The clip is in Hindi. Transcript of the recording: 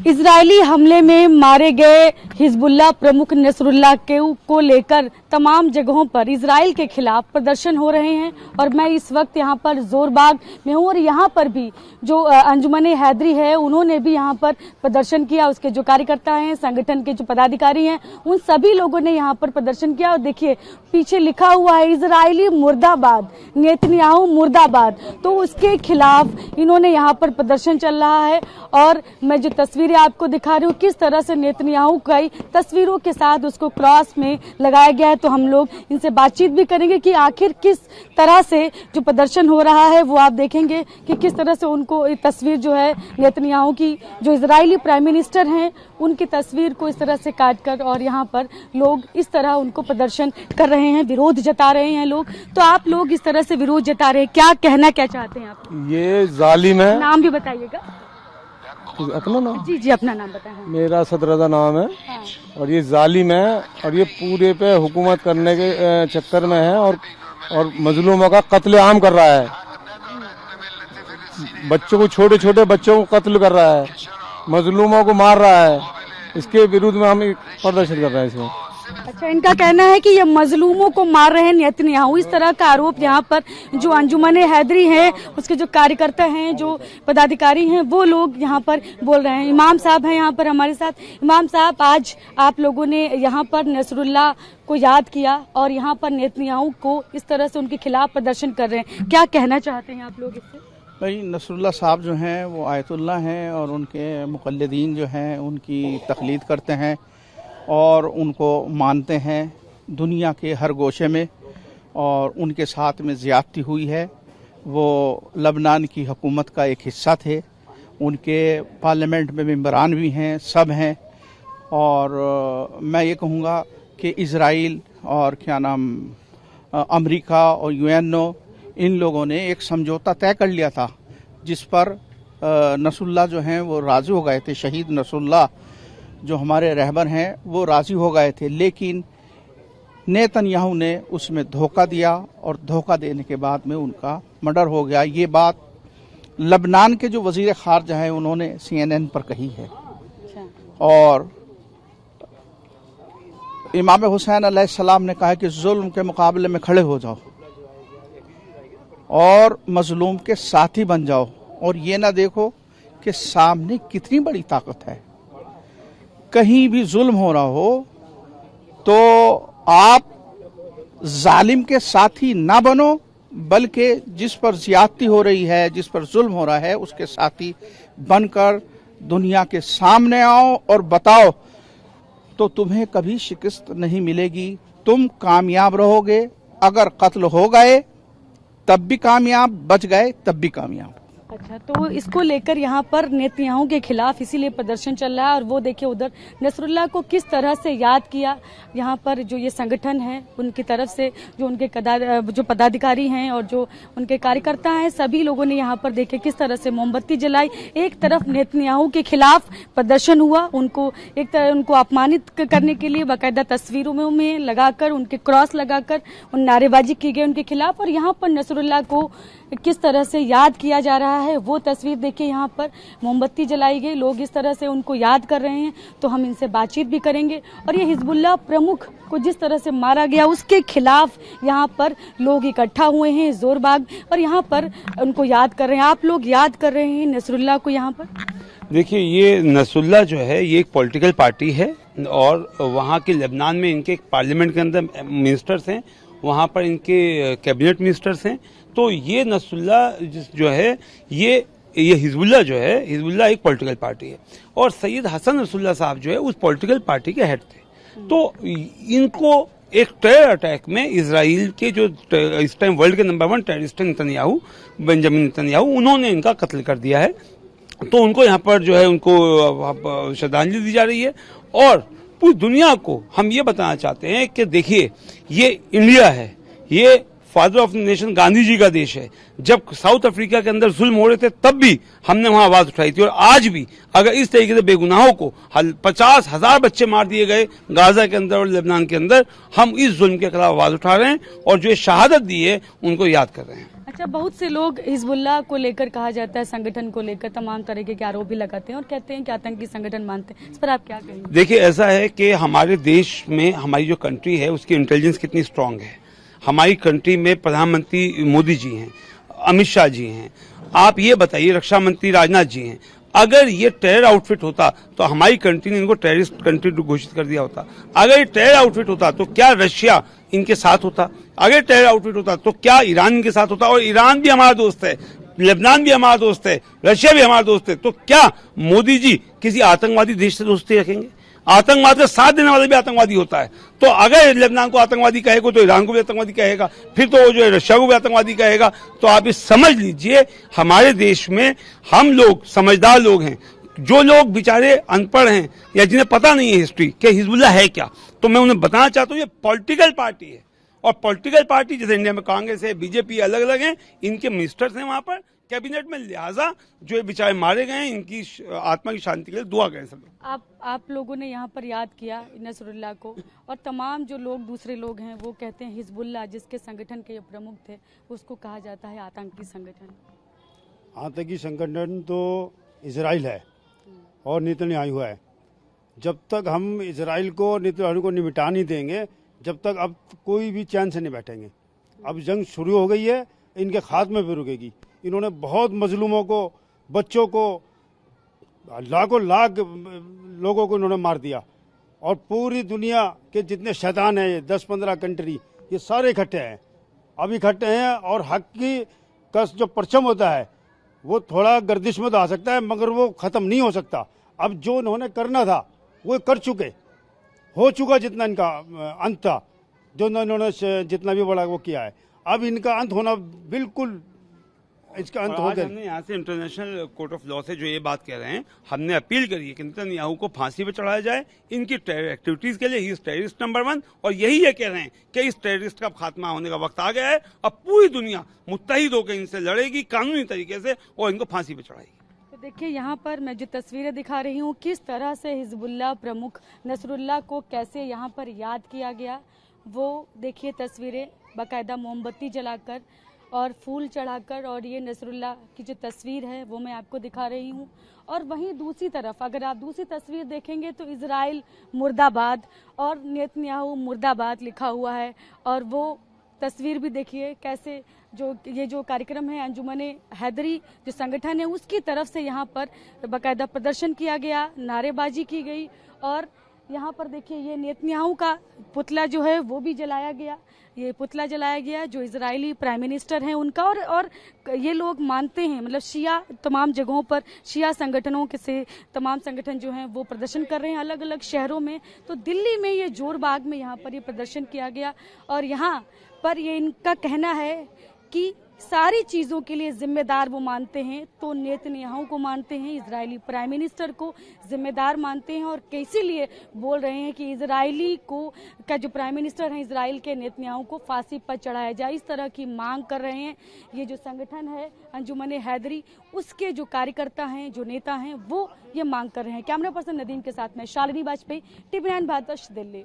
इजरायली हमले में मारे गए हिजबुल्लाह प्रमुख नसरुल्लाह को लेकर तमाम जगहों पर इजराइल के खिलाफ प्रदर्शन हो रहे हैं और मैं इस वक्त यहाँ पर जोरबाग में हूँ और यहाँ पर भी जो अंजुमन हैदरी है उन्होंने भी यहाँ पर प्रदर्शन किया। उसके जो कार्यकर्ता हैं, संगठन के जो पदाधिकारी हैं, उन सभी लोगों ने यहाँ पर प्रदर्शन किया और देखिए पीछे लिखा हुआ है इजरायली मुर्दाबाद, नेतन्याहू मुर्दाबाद। तो उसके खिलाफ इन्होंने यहाँ पर प्रदर्शन चल रहा है और मैं जो तस्वीरें आपको दिखा रही हूँ किस तरह से नेतन्याहू कई तस्वीरों के साथ उसको क्रॉस में लगाया गया है। तो हम लोग इनसे बातचीत भी करेंगे कि आखिर किस तरह से जो प्रदर्शन हो रहा है वो आप देखेंगे कि किस तरह से उनको ये तस्वीर जो है नेतन्याहू की, जो इजरायली प्राइम मिनिस्टर हैं, उनकी तस्वीर को इस तरह से काटकर और यहाँ पर लोग इस तरह उनको प्रदर्शन कर रहे हैं, विरोध जता रहे हैं लोग। तो आप लोग इस तरह से विरोध जता रहे हैं, क्या कहना क्या चाहते हैं आप? ये जालिम है। नाम भी बताइएगा। अपना नाम? जी अपना नाम बताएं। मेरा सदरदा नाम है। हाँ। और ये जालिम है और ये पूरे पे हुकूमत करने के चक्कर में है और मजलूमों का कत्ले आम कर रहा है। बच्चों को, छोटे छोटे बच्चों को कत्ल कर रहा है, मजलूमों को मार रहा है। इसके विरुद्ध में हम प्रदर्शन कर रहे हैं इसमें। अच्छा, इनका कहना है कि ये मजलूमों को मार रहे हैं नेतन्याहू, इस तरह का आरोप यहाँ पर जो अंजुमन हैदरी है, उसके जो कार्यकर्ता हैं, जो पदाधिकारी हैं, वो लोग यहाँ पर बोल रहे हैं। इमाम साहब हैं यहाँ पर हमारे साथ। इमाम साहब, आज आप लोगों ने यहाँ पर नसरुल्लाह को याद किया और यहाँ पर नेतन्याहू को इस तरह से उनके खिलाफ प्रदर्शन कर रहे हैं, क्या कहना चाहते हैं आप लोग इससे? भाई, नसरुल्लाह साहब जो हैं वो आयतुल्लाह हैं और उनके मुक़ल्लिदीन जो हैं उनकी तक़लीद करते हैं और उनको मानते हैं दुनिया के हर गोशे में, और उनके साथ में ज़्यादती हुई है। वो लबनान की हुकूमत का एक हिस्सा थे, उनके पार्लियामेंट में मेंबरान भी हैं, सब हैं। और मैं ये कहूँगा कि इज़राइल और क्या नाम अमेरिका और यूएनओ, इन लोगों ने एक समझौता तय कर लिया था जिस पर नसरुल्लाह जो हैं वो राज़ी हो गए थे। शहीद नसरुल्लाह जो हमारे रहबर हैं वो राज़ी हो गए थे, लेकिन नेतन्याहू ने उसमें धोखा दिया और धोखा देने के बाद में उनका मर्डर हो गया। ये बात लबनान के जो वज़ीर ख़ारजा हैं उन्होंने CNN पर कही है। और इमाम हुसैन अलैहिस्सलाम ने कहा कि जुल्म के मुकाबले में खड़े हो जाओ और मजलूम के साथी बन जाओ, और ये ना देखो कि सामने कितनी बड़ी ताकत है। कहीं भी जुल्म हो रहा हो तो आप जालिम के साथी ना बनो, बल्कि जिस पर ज्यादती हो रही है, जिस पर जुल्म हो रहा है, उसके साथी बनकर दुनिया के सामने आओ और बताओ, तो तुम्हें कभी शिकस्त नहीं मिलेगी, तुम कामयाब रहोगे। अगर कत्ल हो गए तब भी कामयाब, बच गए तब भी कामयाब। अच्छा, तो इसको लेकर यहाँ पर नेतन्याहू के खिलाफ इसीलिए प्रदर्शन चल रहा है। और वो देखिए उधर नसरुल्लाह को किस तरह से याद किया यहाँ पर जो ये संगठन है उनकी तरफ से, जो उनके जो पदाधिकारी हैं और जो उनके कार्यकर्ता हैं, सभी लोगों ने यहाँ पर देखे किस तरह से मोमबत्ती जलाई। एक तरफ नेतन्याहू के खिलाफ प्रदर्शन हुआ, उनको एक तरह उनको अपमानित करने के लिए बाकायदा तस्वीरों में लगाकर, उनके क्रॉस लगाकर उन नारेबाजी की गई उनके खिलाफ। और यहाँ पर नसरुल्लाह को किस तरह से याद किया जा रहा है वो तस्वीर देखिए, यहाँ पर मोमबत्ती जलाई गई, लोग इस तरह से उनको याद कर रहे हैं। तो हम इनसे बातचीत भी करेंगे। और ये हिजबुल्लाह प्रमुख को जिस तरह से मारा गया उसके खिलाफ यहाँ पर लोग इकट्ठा हुए हैं जोरबाग और यहाँ पर उनको याद कर रहे हैं। आप लोग याद कर रहे हैं नसरुल्लाह को यहाँ पर? देखिए, ये नसरुल्लाह जो है ये एक पॉलिटिकल पार्टी है और वहाँ के लबनान में इनके पार्लियामेंट के अंदर मिनिस्टर्स हैं, वहाँ पर इनके कैबिनेट मिनिस्टर्स हैं। तो ये नसरुल्लाह जो है ये हिजबुल्लाह जो है, हिजबुल्लाह एक पॉलिटिकल पार्टी है और सैयद हसन नसरुल्लाह साहब जो है उस पॉलिटिकल पार्टी के हेड थे। तो इनको एक टेरर अटैक में इजराइल के जो इस टाइम वर्ल्ड के number 1 terrorist Netanyahu, Benjamin Netanyahu, उन्होंने इनका कत्ल कर दिया है। तो उनको यहाँ पर जो है उनको श्रद्धांजलि दी जा रही है और पूरी दुनिया को हम ये बताना चाहते हैं कि देखिए, ये इंडिया है, ये father of nation Gandhi ji का देश है। जब साउथ अफ्रीका के अंदर जुल्म हो रहे थे तब भी हमने वहां आवाज उठाई थी और आज भी अगर इस तरीके से बेगुनाहों को 50,000 बच्चे मार दिए गए गाजा के अंदर और लेबनान के अंदर, हम इस जुल्म के खिलाफ आवाज उठा रहे हैं और जो शहादत दी है उनको याद कर रहे हैं। अच्छा, बहुत से लोग हिजबुल्लाह को लेकर, कहा जाता है संगठन को लेकर तमाम तरीके के आरोप भी लगाते हैं और कहते हैं कि आतंकी संगठन मानते हैं। इस पर आप क्या कहेंगे? देखिए, ऐसा है कि हमारे देश में हमारी जो कंट्री है उसकी इंटेलिजेंस कितनी स्ट्रांग है। हमारी कंट्री में प्रधानमंत्री मोदी जी हैं, अमित शाह जी हैं, आप ये बताइए रक्षा मंत्री राजनाथ जी हैं। अगर ये टेरर आउटफिट होता तो हमारी कंट्री ने इनको टेररिस्ट कंट्री घोषित कर दिया होता। अगर ये टेरर आउटफिट होता तो क्या रशिया इनके साथ होता? अगर टेरर आउटफिट होता तो क्या ईरान इनके साथ होता? और ईरान भी हमारा दोस्त है, लेबनान भी हमारा दोस्त है, रशिया भी हमारा दोस्त है। तो क्या मोदी जी किसी आतंकवादी देश से दोस्ती रखेंगे? आतंकवाद का साथ देने वाला भी आतंकवादी होता है। तो अगर लेबनान को आतंकवादी कहेगा तो ईरान को भी आतंकवादी कहेगा, फिर तो वो जो है रशिया को भी आतंकवादी कहेगा। तो आप ये समझ लीजिए, हमारे देश में हम लोग समझदार लोग हैं। जो लोग बेचारे अनपढ़ हैं या जिन्हें पता नहीं है हिस्ट्री कि हिजबुल्लाह है क्या, तो मैं उन्हें बताना चाहता हूँ ये पॉलिटिकल पार्टी है। और पॉलिटिकल पार्टी जैसे इंडिया में कांग्रेस है, बीजेपी अलग अलग हैं, इनके मिनिस्टर्स हैं वहां पर कैबिनेट में, लिहाजा जो बेचारे मारे गए हैं इनकी आत्मा की शांति के लिए दुआ करें सब लोग। आप लोगों ने यहाँ पर याद किया नसरुल्लाह को, और तमाम जो लोग दूसरे लोग हैं वो कहते हैं हिजबुल्लाह जिसके संगठन के ये प्रमुख थे उसको कहा जाता है आतंकी संगठन। आतंकी संगठन तो इजराइल है और नेतन्याहू है। जब तक हम इजराइल को, नेतन्याहू को निपटा नहीं देंगे, जब तक अब कोई भी चैन से नहीं बैठेंगे। अब जंग शुरू हो गई है, इनके खात्मे पे रुकेगी। इन्होंने बहुत मजलूमों को, बच्चों को, लाखों लाख लोगों को इन्होंने मार दिया। और पूरी दुनिया के जितने शैतान हैं, ये 10-15 कंट्री, ये सारे इकट्ठे हैं, अब इकट्ठे हैं। और हक की का जो परचम होता है वो थोड़ा गर्दिश में तो आ सकता है, मगर वो ख़त्म नहीं हो सकता। अब जो इन्होंने करना था वो कर चुके, हो चुका जितना इनका अंत था, जो इन्होंने जितना भी बड़ा वो किया है, अब इनका अंत होना बिल्कुल, इसका अंत हो गया। हमने यहाँ से इंटरनेशनल कोर्ट ऑफ लॉ से जो ये बात कह रहे हैं, हमने अपील करी है कि नेतन्याहू को फांसी पे चढ़ाया जाए इनकी टेरर एक्टिविटीज के लिए। ही इज टेररिस्ट नंबर 1, और यही ये कह रहे हैं कि इस टेररिस्ट का खात्मा होने का वक्त आ गया है। अब पूरी दुनिया मुत्तहिद होकर इनसे लड़ेगी कानूनी तरीके से और इनको फांसी पे चढ़ाएगी। तो देखिए यहाँ पर मैं जो तस्वीरें दिखा रही हूँ, किस तरह से हिजबुल्लाह प्रमुख नसरुल्लाह को कैसे यहाँ पर याद किया गया, वो देखिए तस्वीरें बाकायदा मोमबत्ती जलाकर और फूल चढ़ाकर, और ये नसरुल्लाह की जो तस्वीर है वो मैं आपको दिखा रही हूँ। और वहीं दूसरी तरफ अगर आप दूसरी तस्वीर देखेंगे तो इजराइल मुर्दाबाद और नेतन्याहू मुर्दाबाद लिखा हुआ है। और वो तस्वीर भी देखिए कैसे जो कार्यक्रम है अंजुमने हैदरी जो संगठन है उसकी तरफ से यहाँ पर बाकायदा प्रदर्शन किया गया, नारेबाजी की गई। और यहाँ पर देखिए ये नेतन्याहू का पुतला जो है वो भी जलाया गया, ये पुतला जलाया गया जो इजरायली प्राइम मिनिस्टर हैं उनका। और ये लोग मानते हैं, मतलब शिया तमाम जगहों पर शिया संगठनों के से तमाम संगठन जो हैं वो प्रदर्शन कर रहे हैं अलग अलग शहरों में। तो दिल्ली में ये जोरबाग में यहाँ पर ये प्रदर्शन किया गया, और यहाँ पर ये इनका कहना है कि सारी चीजों के लिए जिम्मेदार वो मानते हैं तो नेतन्याहू को मानते हैं, इजरायली प्राइम मिनिस्टर को जिम्मेदार मानते हैं। और इसीलिए बोल रहे हैं कि इजरायली को का जो प्राइम मिनिस्टर है इजराइल के, नेतन्याहू को फांसी पर चढ़ाया जाए, इस तरह की मांग कर रहे हैं। ये जो संगठन है अंजुमने हैदरी, उसके जो कार्यकर्ता हैं, जो नेता हैं, वो ये मांग कर रहे हैं। कैमरा पर्सन नदीम के साथ में शालिनी वाजपेयी, TV9 भारतवर्ष, दिल्ली।